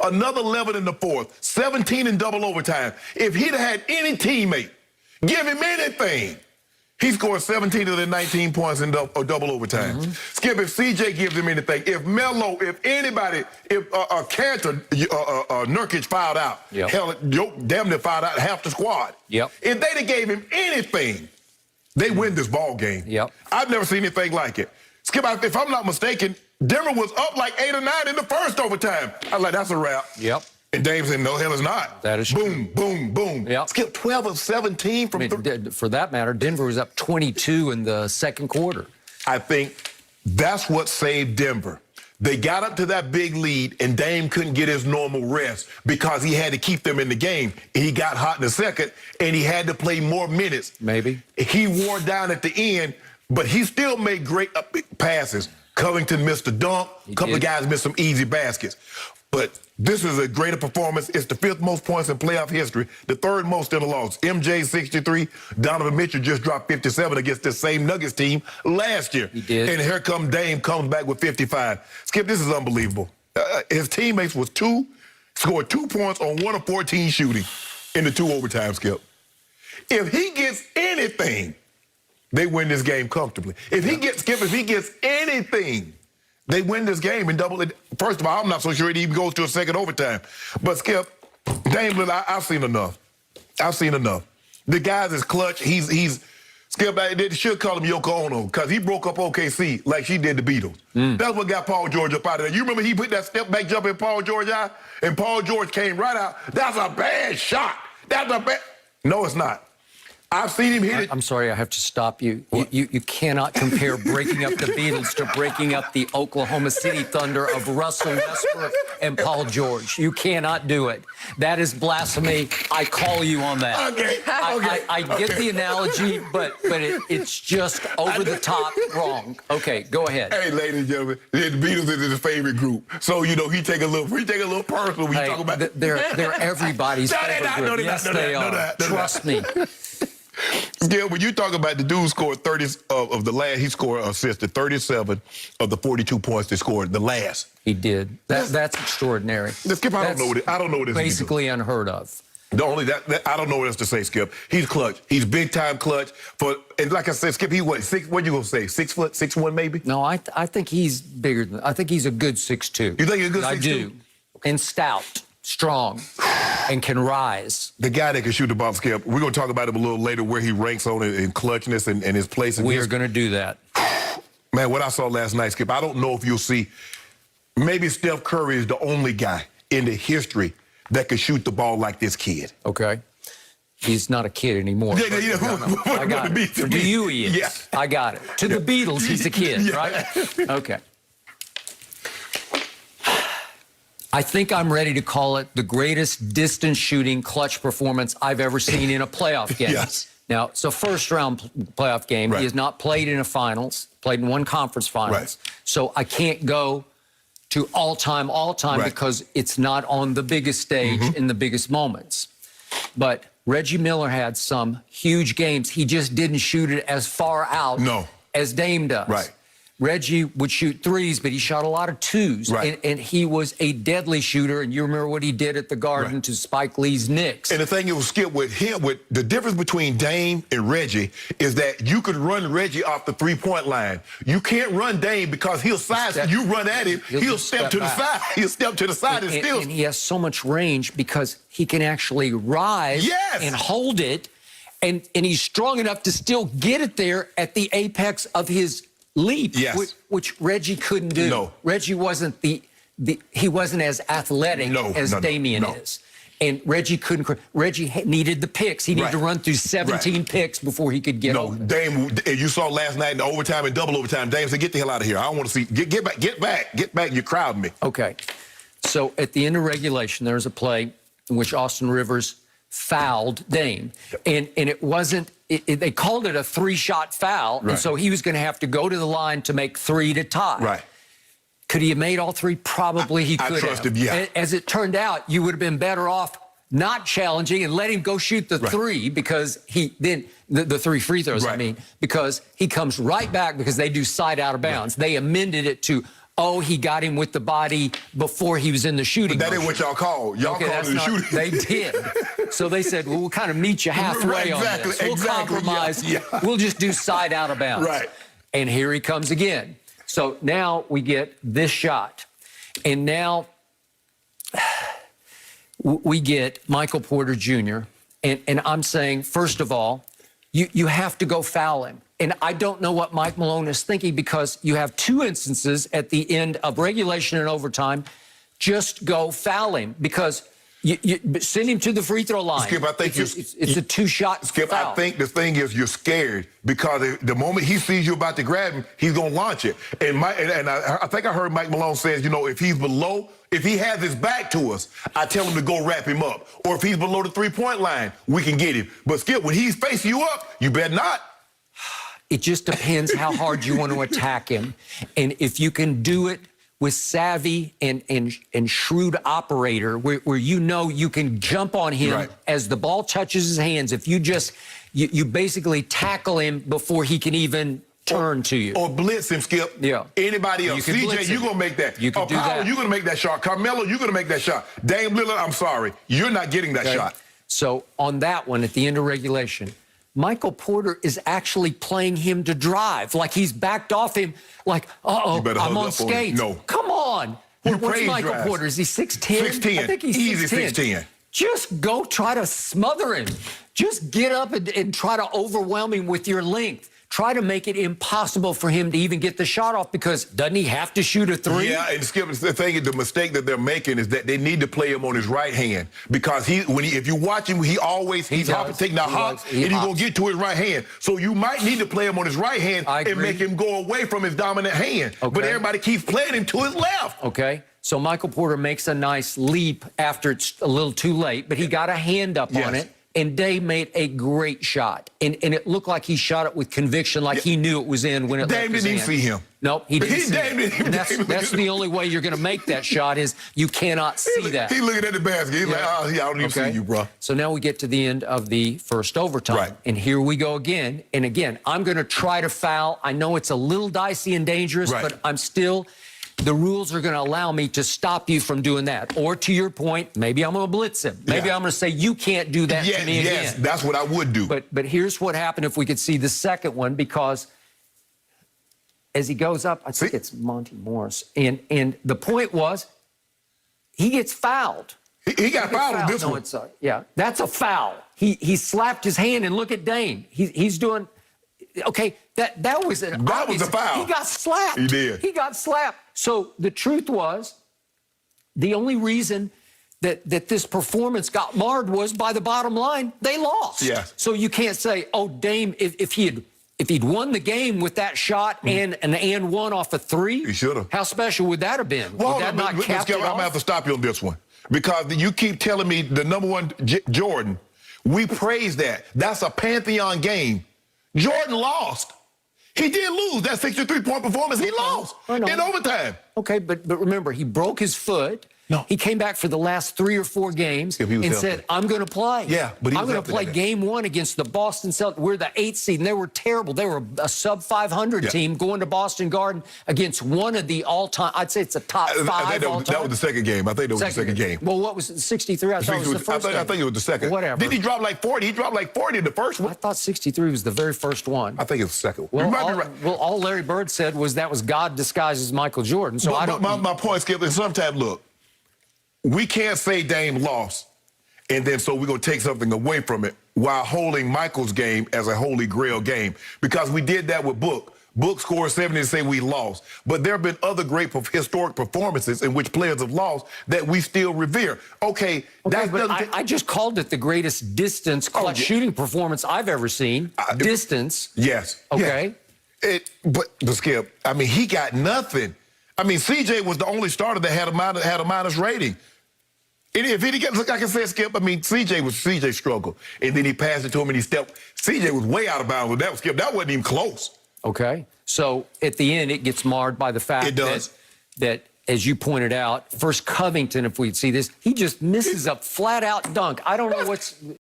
another 11 in the fourth, 17 in double overtime. If he'd have had any teammate, give him anything, he scored 17 of the 19 points in double overtime. Skip, if CJ gives him anything, if Melo, if anybody, if a character, Nurkic fouled out, hell, damn near fouled out half the squad. If they'd have gave him anything, they win this ball game. I've never seen anything like it. Skip, if I'm not mistaken, Denver was up like 8 or 9 in the first overtime. I was like, that's a wrap. And Dame said, no, hell, it's not. That is boom, boom, boom. Skip, 12 of 17 from for that matter, Denver was up 22 in the second quarter. I think that's what saved Denver. They got up to that big lead, and Dame couldn't get his normal rest because he had to keep them in the game. He got hot in the second, and he had to play more minutes. Maybe. He wore down at the end, but he still made great passes. Covington missed a dunk. A couple of guys missed some easy baskets. But this is a greater performance. It's the 5th most points in playoff history, the 3rd most in a loss. MJ 63, Donovan Mitchell just dropped 57 against this same Nuggets team last year. He did. And here come Dame, comes back with 55. Skip, this is unbelievable. His teammates scored 2 points on 1 of 14 shooting in the 2 overtime, Skip. If he gets anything, they win this game comfortably. If he gets anything, they win this game and double it. First of all, I'm not so sure it even goes to a second overtime. But Skip, Dame Lillard, I've seen enough. I've seen enough. The guy's is clutch. He's Skip, they should call him Yoko Ono because he broke up OKC like she did the Beatles. That's what got Paul George up out of there. You remember he put that step back jump in Paul George eye, and Paul George came right out. That's a bad shot. That's a bad. No, it's not. I've seen him hit it. I'm sorry, I have to stop you. You cannot compare breaking up the Beatles to breaking up the Oklahoma City Thunder of Russell Westbrook and Paul George. You cannot do it. That is blasphemy. I call you on that. I get the analogy, but it's just over the top wrong. Okay, go ahead. Hey, ladies and gentlemen, the Beatles is his favorite group. So, you know, he take a little personal when you talk about it. They're everybody's favorite group. Yes, they are. Trust me. Yeah, when you talk about the dude scored 30 of the last, he scored assisted 37 of the 42 points they scored the last. He did. That's extraordinary. Skip, I don't know what this is. Basically unheard of. The only that I don't know what else to say, Skip. He's clutch. He's big time clutch. And like I said, Skip, he what? What you gonna say? 6 foot, 6'1" maybe? No, I think he's bigger than. I think he's a good 6'2". You think he's a good 6'2"? I do. And stout, strong, and can rise. The guy that can shoot the ball, Skip. We're gonna talk about him a little later, where he ranks on it in clutchness and his place. We are gonna do that. Man, what I saw last night, Skip. I don't know if you'll see. Maybe Steph Curry is the only guy in the history that could shoot the ball like this kid. Okay. He's not a kid anymore. I got it. To you, he is. Yeah. I got it. To the Beatles, he's a kid, right? Okay. I think I'm ready to call it the greatest distance shooting clutch performance I've ever seen in a playoff game. Now, it's a first-round playoff game. He has not played in a finals, played in one conference finals. So I can't go to all-time because it's not on the biggest stage in the biggest moments. But Reggie Miller had some huge games. He just didn't shoot it as far out as Dame does. Reggie would shoot threes, but he shot a lot of twos. And he was a deadly shooter. And you remember what he did at the Garden to Spike Lee's Knicks. And the thing is, Skip, with him, with the difference between Dame and Reggie is that you could run Reggie off the three-point line. You can't run Dame because he'll side. You run at him, he'll step to the side. He'll step to the side and still. And he has so much range because he can actually rise and hold it. And he's strong enough to still get it there at the apex of his leap, which Reggie couldn't do. Reggie wasn't he wasn't as athletic as Damian is. And Reggie couldn't. Reggie needed the picks. He needed to run through 17 picks before he could get over. Dame, you saw last night in the overtime and double overtime, Dame said, get the hell out of here. I don't want to see. Get back. You're crowding me. Okay. So at the end of regulation, there was a play in which Austin Rivers fouled Dame. And it wasn't, they called it a 3-shot foul. And so he was going to have to go to the line to make 3 to tie. Could he have made all 3? Probably he could have. I trust him, As it turned out, you would have been better off not challenging and let him go shoot the 3 because he then, the 3 free throws, I mean, because he comes right back because they do side out of bounds. They amended it to oh, he got him with the body before he was in the shooting. But that ain't motion. what y'all call. Y'all Okay, call it the shooting. They did. So they said, well, we'll kind of meet you halfway Right, on exactly, this. We'll exactly, compromise. yeah. We'll just do side out of bounds. Right. And here he comes again. So now we get this shot. And now we get Michael Porter Jr. And I'm saying, first of all, you have to go foul him. And I don't know what Mike Malone is thinking, because you have two instances at the end of regulation and overtime. Just go foul him, because you send him to the free throw line. Skip, I think it's a two-shot Skip, foul. I think the thing is you're scared, because the moment he sees you about to grab him, he's going to launch it. And I think I heard Mike Malone says, you know, if he's below, if he has his back to us, I tell him to go wrap him up. Or if he's below the three-point line, we can get him. But Skip, when he's facing you up, you better not. It just depends how hard you want to attack him. And if you can do it with savvy and shrewd operator, where you know you can jump on him right. as the ball touches his hands. If you just, you basically tackle him before he can even turn to you. Or blitz him, Skip. Yeah. Anybody else. CJ, you're going to make that. You can do Powell, that. you're going to make that shot. Carmelo, you're going to make that shot. Dame Lillard, I'm sorry. You're not getting that shot. So on that one, at the end of regulation, Michael Porter is actually playing him to drive. Like he's backed off him, like, uh-oh, I'm on skates. No. Come on. What's Michael drives. Porter? Is he 6'10"? 6'10". I think he's Easy 6'10". 6'10". Just go try to smother him. Just get up and try to overwhelm him with your length. Try to make it impossible for him to even get the shot off, because doesn't he have to shoot a three? Yeah, and Skip, the thing is, the mistake that they're making is that they need to play him on his right hand, because if you watch him, he's taking that hop, and he's gonna get to his right hand. So you might need to play him on his right hand and make him go away from his dominant hand. Okay. But everybody keeps playing him to his left. Okay. So Michael Porter makes a nice leap after it's a little too late, but he got a hand up on it. And Dame made a great shot. And it looked like he shot it with conviction, like he knew it was in when it left his hand. Dame didn't even see him. Nope, he didn't see him. And that's the only way you're going to make that shot, is you cannot see that. He's looking at the basket. He's like, oh, yeah, I don't even see you, bro. So now we get to the end of the first overtime. Right. And here we go again. And again, I'm going to try to foul. I know it's a little dicey and dangerous, but I'm still... The rules are going to allow me to stop you from doing that. Or to your point, maybe I'm going to blitz him. Maybe I'm going to say, you can't do that to me again. Yes, that's what I would do. But here's what happened if we could see the second one, because as he goes up, I think it's Monty Morris. And the point was, he gets fouled. He got fouled on this one. Yeah, that's a foul. He slapped his hand, and look at Dame. He's doing... Okay, that was an obvious... was a foul. He got slapped. He did. He got slapped. So the truth was, the only reason that this performance got marred was, by the bottom line, they lost. Yeah. So you can't say, oh, Dame, if he'd won the game with that shot and an and one off a three, he should have. How special would that have been? Well, would that not cap it I'm going to have to stop you on this one, because you keep telling me the number one Jordan. We praise that. That's a Pantheon game. Jordan lost. He did lose that 63-point performance. He lost in overtime. Okay, but remember, he broke his foot. No. He came back for the last 3 or 4 games and said, I'm going to play. Yeah, but I'm going to play game 1 against the Boston Celtics. We're the 8th seed, and they were terrible. They were a sub-500 team going to Boston Garden against one of the all-time, I'd say it's a top 5 all-time. That was the second game. I think that was the second game. Well, what was it, 63? I thought it was the first game. I think it was the second. Whatever. Didn't he drop like 40? He dropped like 40 in the first one. I thought 63 was the very first one. I think it was the second one. Well, all Larry Bird said was that was God disguised as Michael Jordan. So I don't... My point, Skip, is sometimes, look, we can't say Dame lost, and then so we're going to take something away from it while holding Michael's game as a holy grail game, because we did that with Book. Book scored 70 and say we lost. But there have been other great historic performances in which players have lost that we still revere. Okay, but I just called it the greatest distance clutch shooting performance I've ever seen. Distance. Yes. Okay. Yeah. But Skip, I mean, he got nothing. I mean, CJ was the only starter that had a minus rating. And if he gets, like I said, Skip, I mean, CJ struggled. And then he passed it to him and he stepped. CJ was way out of bounds with that, Skip. That wasn't even close. Okay. So at the end, it gets marred by the fact that, as you pointed out, first Covington, if we'd see this, he just misses a flat-out dunk. I don't know what's...